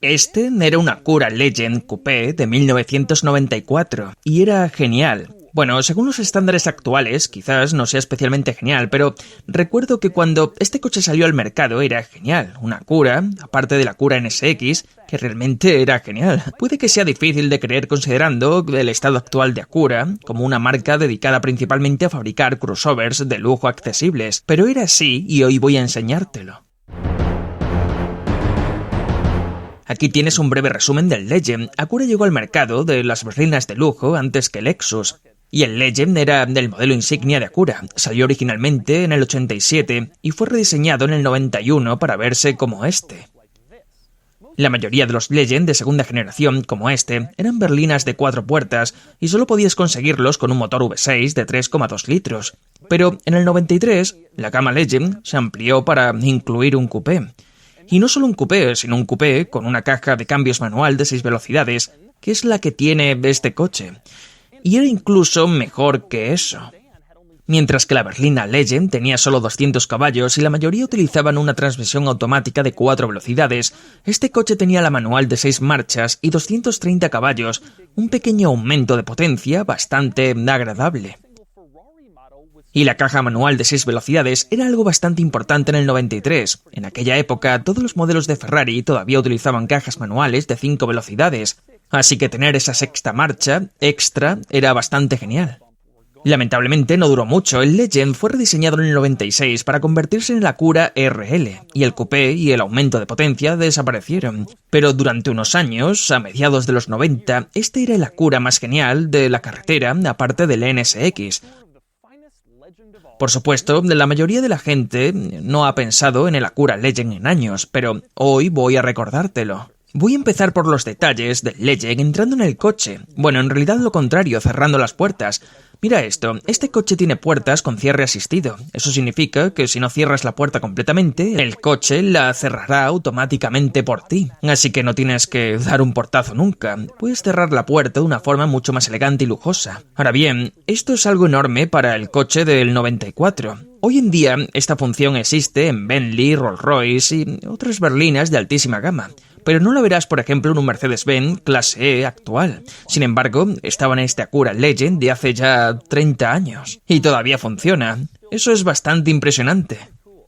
Este era un Acura Legend Coupé de 1994 y era genial. Bueno, según los estándares actuales, quizás no sea especialmente genial, pero recuerdo que cuando este coche salió al mercado era genial. Una Acura, aparte de la Acura NSX, que realmente era genial. Puede que sea difícil de creer considerando el estado actual de Acura como una marca dedicada principalmente a fabricar crossovers de lujo accesibles, pero era así y hoy voy a enseñártelo. Aquí tienes un breve resumen del Legend. Acura llegó al mercado de las berlinas de lujo antes que Lexus. Y el Legend era el modelo insignia de Acura. Salió originalmente en el 87 y fue rediseñado en el 91 para verse como este. La mayoría de los Legend de segunda generación, como este, eran berlinas de 4 puertas y solo podías conseguirlos con un motor V6 de 3,2 litros. Pero en el 93, la gama Legend se amplió para incluir un coupé. Y no solo un coupé, sino un coupé con una caja de cambios manual de 6 velocidades, que es la que tiene este coche. Y era incluso mejor que eso. Mientras que la berlina Legend tenía solo 200 caballos y la mayoría utilizaban una transmisión automática de 4 velocidades, este coche tenía la manual de 6 marchas y 230 caballos, un pequeño aumento de potencia bastante agradable. Y la caja manual de 6 velocidades era algo bastante importante en el 93. En aquella época, todos los modelos de Ferrari todavía utilizaban cajas manuales de 5 velocidades, así que tener esa sexta marcha extra era bastante genial. Lamentablemente no duró mucho. El Legend fue rediseñado en el 96 para convertirse en el Acura RL, y el coupé y el aumento de potencia desaparecieron. Pero durante unos años, a mediados de los 90, este era el Acura más genial de la carretera, aparte del NSX. Por supuesto, la mayoría de la gente no ha pensado en el Acura Legend en años, pero hoy voy a recordártelo. Voy a empezar por los detalles del Legend entrando en el coche. Bueno, en realidad lo contrario, cerrando las puertas. Mira esto, este coche tiene puertas con cierre asistido. Eso significa que si no cierras la puerta completamente, el coche la cerrará automáticamente por ti. Así que no tienes que dar un portazo nunca. Puedes cerrar la puerta de una forma mucho más elegante y lujosa. Ahora bien, esto es algo enorme para el coche del 94. Hoy en día, esta función existe en Bentley, Rolls-Royce y otras berlinas de altísima gama. Pero no lo verás, por ejemplo, en un Mercedes-Benz clase E actual. Sin embargo, estaba en este Acura Legend de hace ya 30 años. Y todavía funciona. Eso es bastante impresionante.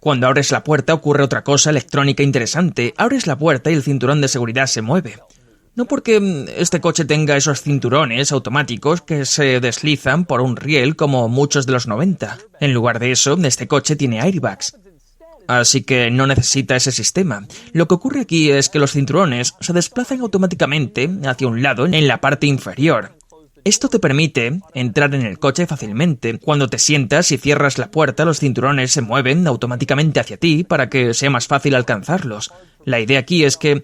Cuando abres la puerta ocurre otra cosa electrónica interesante. Abres la puerta y el cinturón de seguridad se mueve. No porque este coche tenga esos cinturones automáticos que se deslizan por un riel como muchos de los 90. En lugar de eso, este coche tiene airbags. Así que no necesita ese sistema. Lo que ocurre aquí es que los cinturones se desplazan automáticamente hacia un lado en la parte inferior. Esto te permite entrar en el coche fácilmente. Cuando te sientas y cierras la puerta, los cinturones se mueven automáticamente hacia ti para que sea más fácil alcanzarlos. La idea aquí es que,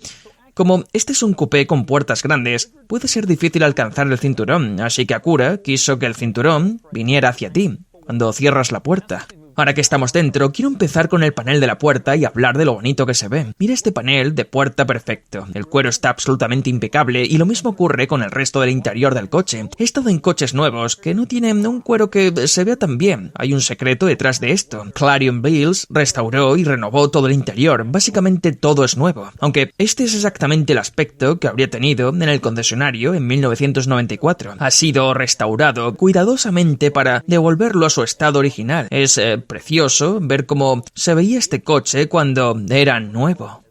como este es un coupé con puertas grandes, puede ser difícil alcanzar el cinturón, así que Acura quiso que el cinturón viniera hacia ti cuando cierras la puerta. Ahora que estamos dentro, quiero empezar con el panel de la puerta y hablar de lo bonito que se ve. Mira este panel de puerta perfecto. El cuero está absolutamente impecable y lo mismo ocurre con el resto del interior del coche. He estado en coches nuevos que no tienen un cuero que se vea tan bien. Hay un secreto detrás de esto. Clarion Wheels restauró y renovó todo el interior. Básicamente todo es nuevo. Aunque este es exactamente el aspecto que habría tenido en el concesionario en 1994. Ha sido restaurado cuidadosamente para devolverlo a su estado original. Es precioso ver cómo se veía este coche cuando era nuevo.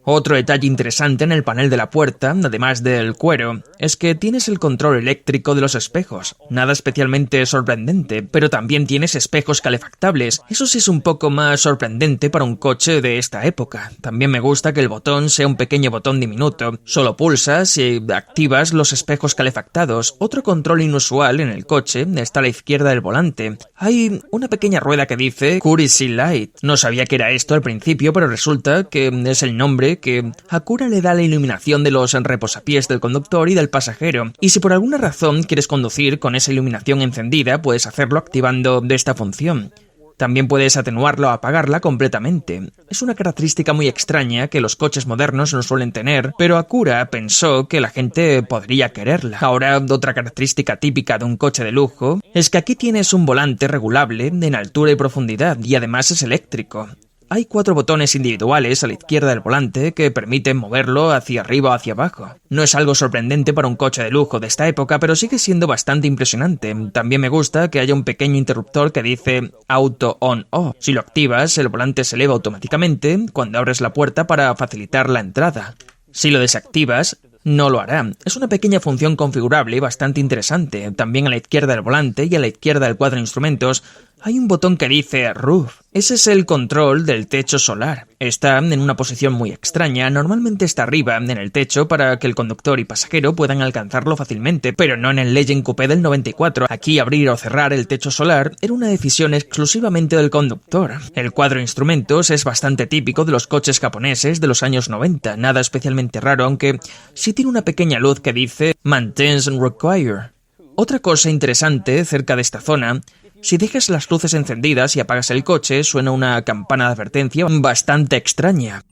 Otro detalle interesante en el panel de la puerta, además del cuero, es que tienes el control eléctrico de los espejos. Nada especialmente sorprendente, pero también tienes espejos calefactables. Eso sí es un poco más sorprendente para un coche de esta época. También me gusta que el botón sea un pequeño botón diminuto. Solo pulsas y activas los espejos calefactados. Otro control inusual en el coche está a la izquierda del volante. Hay una pequeña rueda que dice Courtesy Light. No sabía que era esto al principio, pero resulta que es el nombre que Acura le da a la iluminación de los reposapiés del conductor y del pasajero, y si por alguna razón quieres conducir con esa iluminación encendida, puedes hacerlo activando de esta función. También puedes atenuarla o apagarla completamente. Es una característica muy extraña que los coches modernos no suelen tener, pero Acura pensó que la gente podría quererla. Ahora, otra característica típica de un coche de lujo es que aquí tienes un volante regulable en altura y profundidad, y además es eléctrico. hay 4 botones individuales a la izquierda del volante que permiten moverlo hacia arriba o hacia abajo. No es algo sorprendente para un coche de lujo de esta época, pero sigue siendo bastante impresionante. También me gusta que haya un pequeño interruptor que dice Auto On-Off. Si lo activas, el volante se eleva automáticamente cuando abres la puerta para facilitar la entrada. Si lo desactivas, no lo hará. Es una pequeña función configurable bastante interesante. También a la izquierda del volante y a la izquierda del cuadro de instrumentos hay un botón que dice Roof. Ese es el control del techo solar. Está en una posición muy extraña, normalmente está arriba en el techo para que el conductor y pasajero puedan alcanzarlo fácilmente, pero no en el Legend Coupé del 94. Aquí abrir o cerrar el techo solar era una decisión exclusivamente del conductor. El cuadro de instrumentos es bastante típico de los coches japoneses de los años 90, nada especialmente raro, aunque sí tiene una pequeña luz que dice Maintenance Required. Otra cosa interesante cerca de esta zona: si dejas las luces encendidas y apagas el coche, suena una campana de advertencia bastante extraña.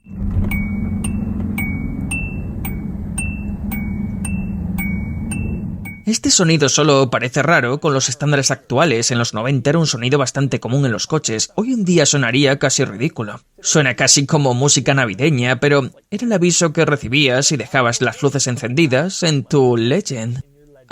Este sonido solo parece raro con los estándares actuales. En los 90 era un sonido bastante común en los coches. Hoy en día sonaría casi ridículo. Suena casi como música navideña, pero era el aviso que recibías si dejabas las luces encendidas en tu Legend.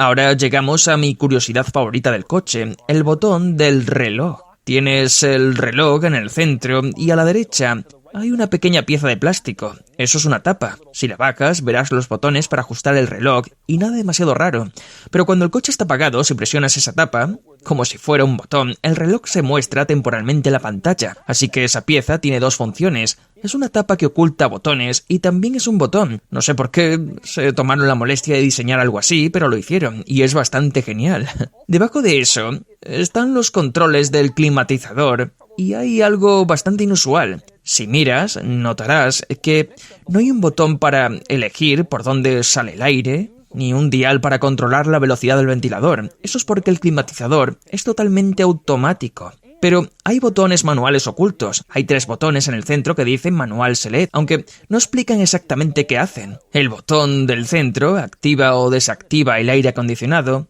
Ahora llegamos a mi curiosidad favorita del coche, el botón del reloj. Tienes el reloj en el centro y a la derecha hay una pequeña pieza de plástico. Eso es una tapa. Si la bajas, verás los botones para ajustar el reloj y nada demasiado raro. Pero cuando el coche está apagado, si presionas esa tapa, como si fuera un botón, el reloj se muestra temporalmente en la pantalla. Así que esa pieza tiene 2 funciones. Es una tapa que oculta botones y también es un botón. No sé por qué se tomaron la molestia de diseñar algo así, pero lo hicieron y es bastante genial. Debajo de eso están los controles del climatizador y hay algo bastante inusual. Si miras, notarás que no hay un botón para elegir por dónde sale el aire, ni un dial para controlar la velocidad del ventilador. Eso es porque el climatizador es totalmente automático. Pero hay botones manuales ocultos. Hay 3 botones en el centro que dicen Manual Select, aunque no explican exactamente qué hacen. El botón del centro activa o desactiva el aire acondicionado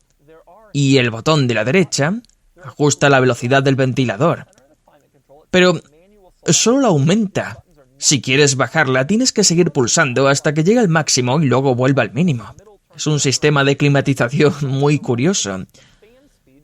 y el botón de la derecha ajusta la velocidad del ventilador. Pero solo la aumenta. Si quieres bajarla, tienes que seguir pulsando hasta que llegue al máximo y luego vuelva al mínimo. Es un sistema de climatización muy curioso.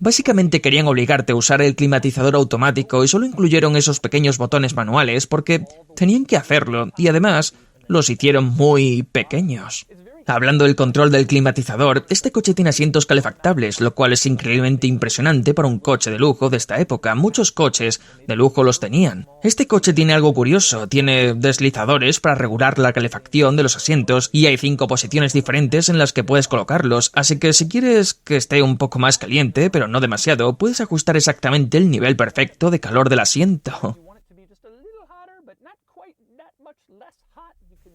Básicamente querían obligarte a usar el climatizador automático y solo incluyeron esos pequeños botones manuales porque tenían que hacerlo y además los hicieron muy pequeños. Hablando del control del climatizador, este coche tiene asientos calefactables, lo cual es increíblemente impresionante para un coche de lujo de esta época. Muchos coches de lujo los tenían. Este coche tiene algo curioso, tiene deslizadores para regular la calefacción de los asientos y hay 5 posiciones diferentes en las que puedes colocarlos, así que si quieres que esté un poco más caliente, pero no demasiado, puedes ajustar exactamente el nivel perfecto de calor del asiento.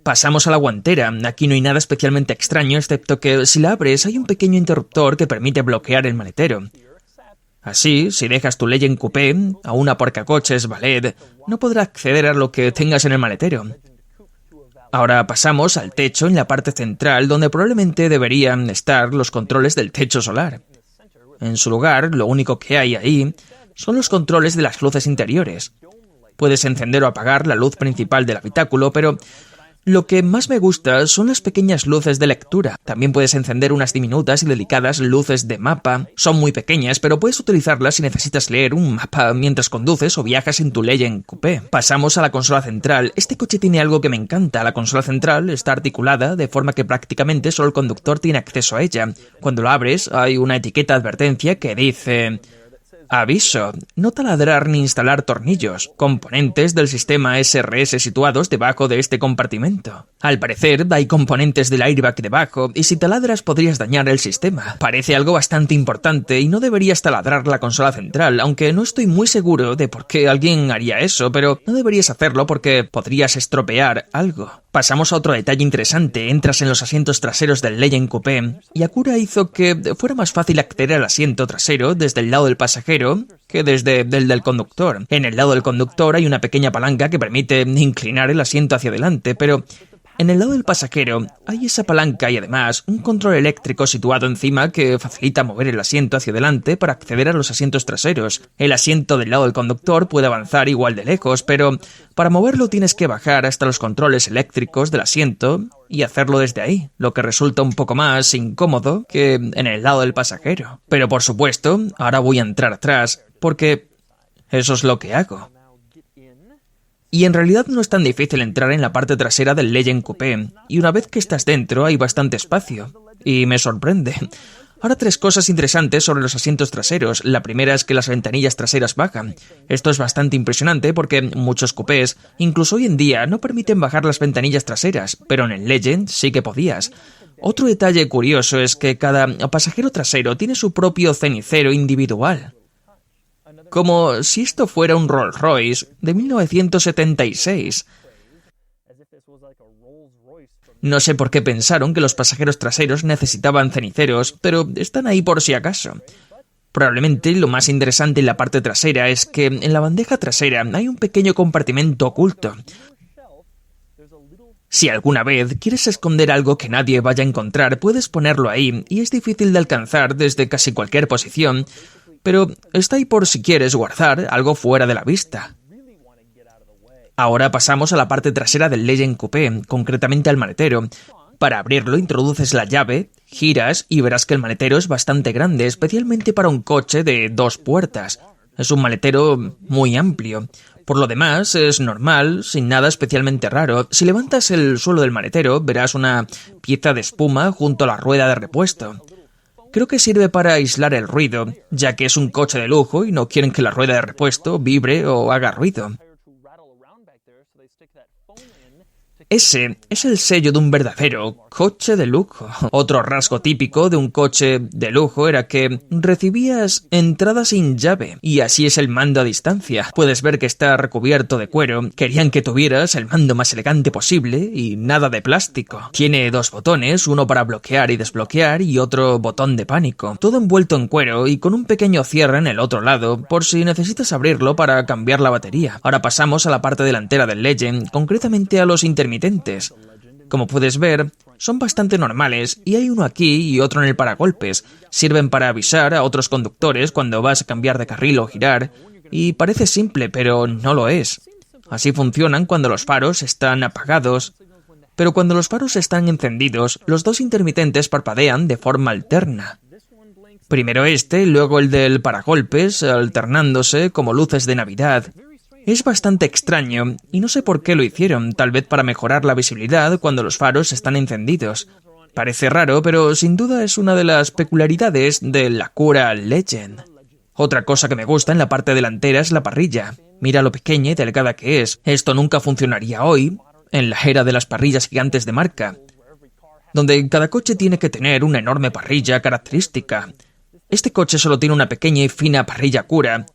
Pasamos a la guantera. Aquí no hay nada especialmente extraño, excepto que si la abres hay un pequeño interruptor que permite bloquear el maletero. Así, si dejas tu Legend Coupé a una aparcacoches Valet, no podrá acceder a lo que tengas en el maletero. Ahora pasamos al techo en la parte central, donde probablemente deberían estar los controles del techo solar. En su lugar, lo único que hay ahí son los controles de las luces interiores. Puedes encender o apagar la luz principal del habitáculo, pero lo que más me gusta son las pequeñas luces de lectura. También puedes encender unas diminutas y delicadas luces de mapa. Son muy pequeñas, pero puedes utilizarlas si necesitas leer un mapa mientras conduces o viajas en tu Legend Coupé. Pasamos a la consola central. Este coche tiene algo que me encanta. La consola central está articulada de forma que prácticamente solo el conductor tiene acceso a ella. Cuando lo abres hay una etiqueta de advertencia que dice: aviso, no taladrar ni instalar tornillos, componentes del sistema SRS situados debajo de este compartimento. Al parecer, hay componentes del airbag debajo, y si taladras podrías dañar el sistema. Parece algo bastante importante y no deberías taladrar la consola central, aunque no estoy muy seguro de por qué alguien haría eso, pero no deberías hacerlo porque podrías estropear algo. Pasamos a otro detalle interesante. Entras en los asientos traseros del Legend Coupé y Acura hizo que fuera más fácil acceder al asiento trasero desde el lado del pasajero que desde el del conductor. En el lado del conductor hay una pequeña palanca que permite inclinar el asiento hacia adelante, pero En el lado del pasajero hay esa palanca y además un control eléctrico situado encima que facilita mover el asiento hacia adelante para acceder a los asientos traseros. El asiento del lado del conductor puede avanzar igual de lejos, pero para moverlo tienes que bajar hasta los controles eléctricos del asiento y hacerlo desde ahí, lo que resulta un poco más incómodo que en el lado del pasajero. Pero por supuesto, ahora voy a entrar atrás, porque eso es lo que hago. Y en realidad no es tan difícil entrar en la parte trasera del Legend Coupé, y una vez que estás dentro hay bastante espacio, y me sorprende. Ahora 3 cosas interesantes sobre los asientos traseros. La primera es que las ventanillas traseras bajan. Esto es bastante impresionante porque muchos coupés, incluso hoy en día, no permiten bajar las ventanillas traseras, pero en el Legend sí que podías. Otro detalle curioso es que cada pasajero trasero tiene su propio cenicero individual. Como si esto fuera un Rolls Royce de 1976. No sé por qué pensaron que los pasajeros traseros necesitaban ceniceros, pero están ahí por si acaso. Probablemente lo más interesante en la parte trasera es que en la bandeja trasera hay un pequeño compartimento oculto. Si alguna vez quieres esconder algo que nadie vaya a encontrar, puedes ponerlo ahí, y es difícil de alcanzar desde casi cualquier posición, pero está ahí por si quieres guardar algo fuera de la vista. Ahora pasamos a la parte trasera del Legend Coupé, concretamente al maletero. Para abrirlo introduces la llave, giras y verás que el maletero es bastante grande, especialmente para un coche de 2 puertas. Es un maletero muy amplio. Por lo demás, es normal, sin nada especialmente raro. Si levantas el suelo del maletero, verás una pieza de espuma junto a la rueda de repuesto. Creo que sirve para aislar el ruido, ya que es un coche de lujo y no quieren que la rueda de repuesto vibre o haga ruido. Ese es el sello de un verdadero coche de lujo. Otro rasgo típico de un coche de lujo era que recibías entrada sin llave, y así es el mando a distancia. Puedes ver que está recubierto de cuero. Querían que tuvieras el mando más elegante posible y nada de plástico. Tiene 2 botones, uno para bloquear y desbloquear y otro botón de pánico. Todo envuelto en cuero y con un pequeño cierre en el otro lado, por si necesitas abrirlo para cambiar la batería. Ahora pasamos a la parte delantera del Legend, concretamente a los intermitentes. Como puedes ver, son bastante normales y hay uno aquí y otro en el paragolpes. Sirven para avisar a otros conductores cuando vas a cambiar de carril o girar, y parece simple, pero no lo es. Así funcionan cuando los faros están apagados, pero cuando los faros están encendidos, los 2 intermitentes parpadean de forma alterna. Primero este, luego el del paragolpes, alternándose como luces de Navidad. Es bastante extraño, y no sé por qué lo hicieron, tal vez para mejorar la visibilidad cuando los faros están encendidos. Parece raro, pero sin duda es una de las peculiaridades de la Acura Legend. Otra cosa que me gusta en la parte delantera es la parrilla. Mira lo pequeña y delgada que es. Esto nunca funcionaría hoy, en la era de las parrillas gigantes de marca, donde cada coche tiene que tener una enorme parrilla característica. Este coche solo tiene una pequeña y fina parrilla Acura,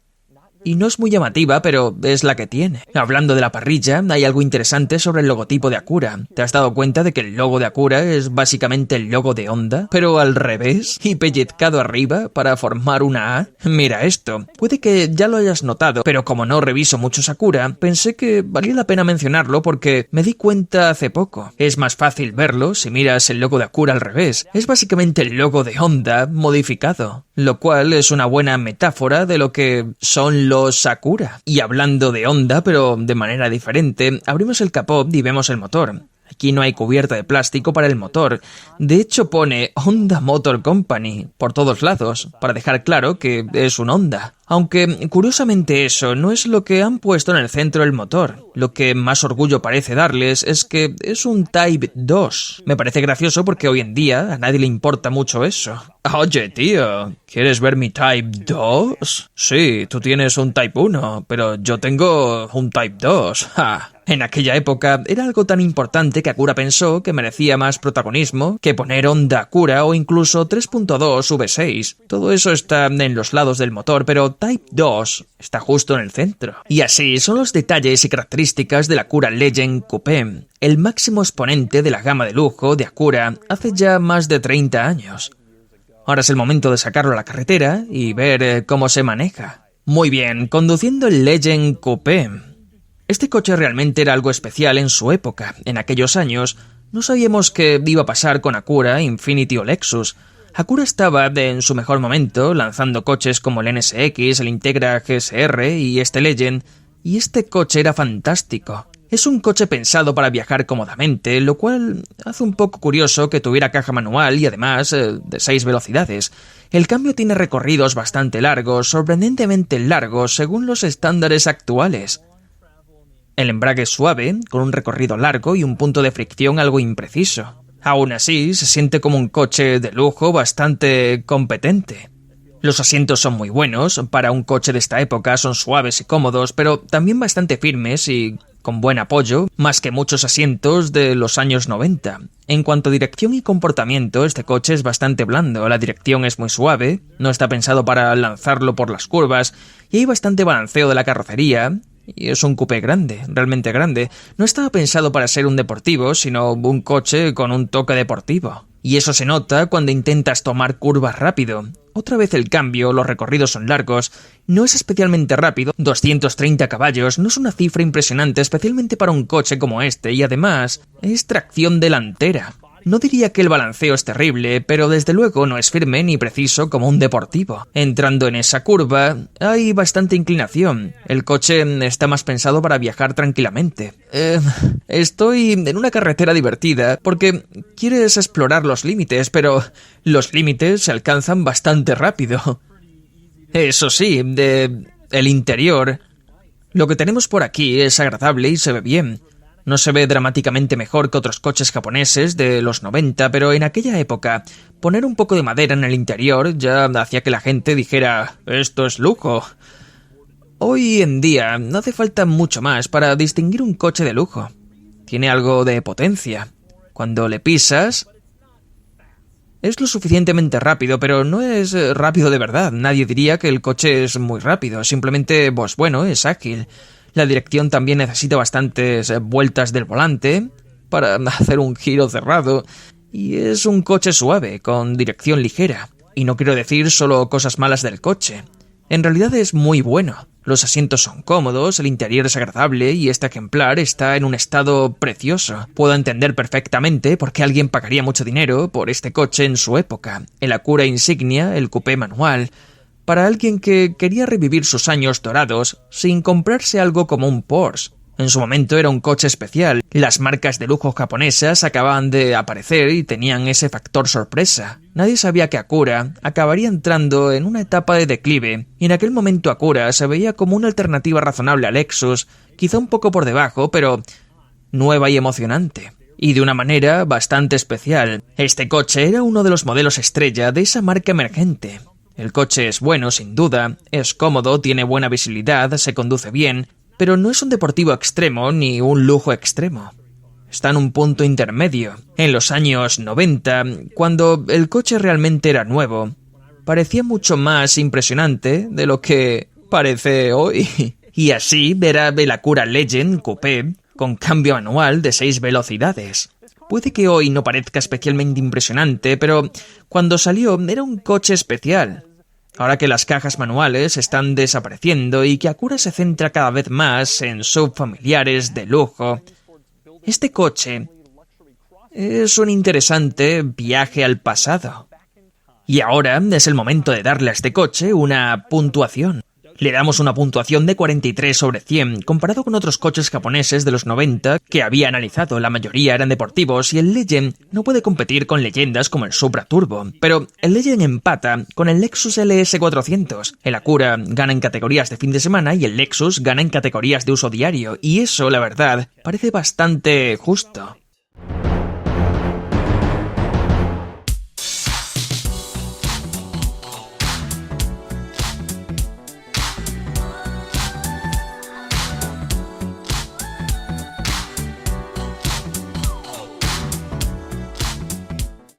y no es muy llamativa, pero es la que tiene. Hablando de la parrilla, hay algo interesante sobre el logotipo de Acura. ¿Te has dado cuenta de que el logo de Acura es básicamente el logo de Honda, pero al revés y pellizcado arriba para formar una A? Mira esto. Puede que ya lo hayas notado, pero como no reviso muchos Acura, pensé que valía la pena mencionarlo porque me di cuenta hace poco. Es más fácil verlo si miras el logo de Acura al revés. Es básicamente el logo de Honda modificado, lo cual es una buena metáfora de lo que son los Acura. Y hablando de Honda, pero de manera diferente, abrimos el capó y vemos el motor. Aquí no hay cubierta de plástico para el motor. De hecho pone Honda Motor Company por todos lados, para dejar claro que es un Honda. Aunque, curiosamente, eso no es lo que han puesto en el centro del motor. Lo que más orgullo parece darles es que es un Type 2. Me parece gracioso porque hoy en día a nadie le importa mucho eso. Oye, tío, ¿quieres ver mi Type 2? Sí, tú tienes un Type 1, pero yo tengo un Type 2. ¡Ja! En aquella época era algo tan importante que Acura pensó que merecía más protagonismo que poner Honda Acura o incluso 3.2 V6. Todo eso está en los lados del motor, pero Type 2 está justo en el centro. Y así son los detalles y características de la Acura Legend Coupé, el máximo exponente de la gama de lujo de Acura hace ya más de 30 años. Ahora es el momento de sacarlo a la carretera y ver cómo se maneja. Muy bien, conduciendo el Legend Coupé. Este coche realmente era algo especial en su época. En aquellos años No sabíamos qué iba a pasar con Acura, Infiniti o Lexus. Acura estaba en su mejor momento, lanzando coches como el NSX, el Integra GSR y este Legend, y este coche era fantástico. Es un coche pensado para viajar cómodamente, lo cual hace un poco curioso que tuviera caja manual y además de 6 velocidades. El cambio tiene recorridos bastante largos, sorprendentemente largos según los estándares actuales. El embrague es suave, con un recorrido largo y un punto de fricción algo impreciso. Aún así, se siente como un coche de lujo bastante competente. Los asientos son muy buenos, para un coche de esta época son suaves y cómodos, pero también bastante firmes y con buen apoyo, más que muchos asientos de los años 90. En cuanto a dirección y comportamiento, este coche es bastante blando, la dirección es muy suave, no está pensado para lanzarlo por las curvas, y hay bastante balanceo de la carrocería, y es un coupé grande, realmente grande. No estaba pensado para ser un deportivo, sino un coche con un toque deportivo. Y eso se nota cuando intentas tomar curvas rápido. Otra vez el cambio, los recorridos son largos, no es especialmente rápido, 230 caballos no es una cifra impresionante especialmente para un coche como este y además es tracción delantera. No diría que el balanceo es terrible, pero desde luego no es firme ni preciso como un deportivo. Entrando en esa curva, hay bastante inclinación. El coche está más pensado para viajar tranquilamente. Estoy en una carretera divertida porque quieres explorar los límites, pero los límites se alcanzan bastante rápido. Eso sí, el interior, lo que tenemos por aquí es agradable y se ve bien. No se ve dramáticamente mejor que otros coches japoneses de los 90, pero en aquella época, poner un poco de madera en el interior ya hacía que la gente dijera «esto es lujo». Hoy en día no hace falta mucho más para distinguir un coche de lujo. Tiene algo de potencia. Cuando le pisas, es lo suficientemente rápido, pero no es rápido de verdad. Nadie diría que el coche es muy rápido, simplemente, pues bueno, es ágil. La dirección también necesita bastantes vueltas del volante para hacer un giro cerrado. Y es un coche suave, con dirección ligera. Y no quiero decir solo cosas malas del coche. En realidad es muy bueno. Los asientos son cómodos, el interior es agradable y este ejemplar está en un estado precioso. Puedo entender perfectamente por qué alguien pagaría mucho dinero por este coche en su época. El Acura Insignia, el coupé manual, para alguien que quería revivir sus años dorados sin comprarse algo como un Porsche. En su momento era un coche especial. Las marcas de lujo japonesas acababan de aparecer y tenían ese factor sorpresa. Nadie sabía que Acura acabaría entrando en una etapa de declive, y en aquel momento Acura se veía como una alternativa razonable a Lexus, quizá un poco por debajo, pero nueva y emocionante. Y de una manera bastante especial. Este coche era uno de los modelos estrella de esa marca emergente. El coche es bueno, sin duda, es cómodo, tiene buena visibilidad, se conduce bien, pero no es un deportivo extremo ni un lujo extremo. Está en un punto intermedio. En los años 90, cuando el coche realmente era nuevo, parecía mucho más impresionante de lo que parece hoy. Y así verá el Acura Legend Coupé con cambio manual de 6 velocidades. Puede que hoy no parezca especialmente impresionante, pero cuando salió era un coche especial. Ahora que las cajas manuales están desapareciendo y que Acura se centra cada vez más en subfamiliares de lujo, este coche es un interesante viaje al pasado. Y ahora es el momento de darle a este coche una puntuación. Le damos una puntuación de 43 sobre 100, comparado con otros coches japoneses de los 90 que había analizado. La mayoría eran deportivos y el Legend no puede competir con leyendas como el Supra Turbo. Pero el Legend empata con el Lexus LS400. El Acura gana en categorías de fin de semana y el Lexus gana en categorías de uso diario. Y eso, la verdad, parece bastante justo.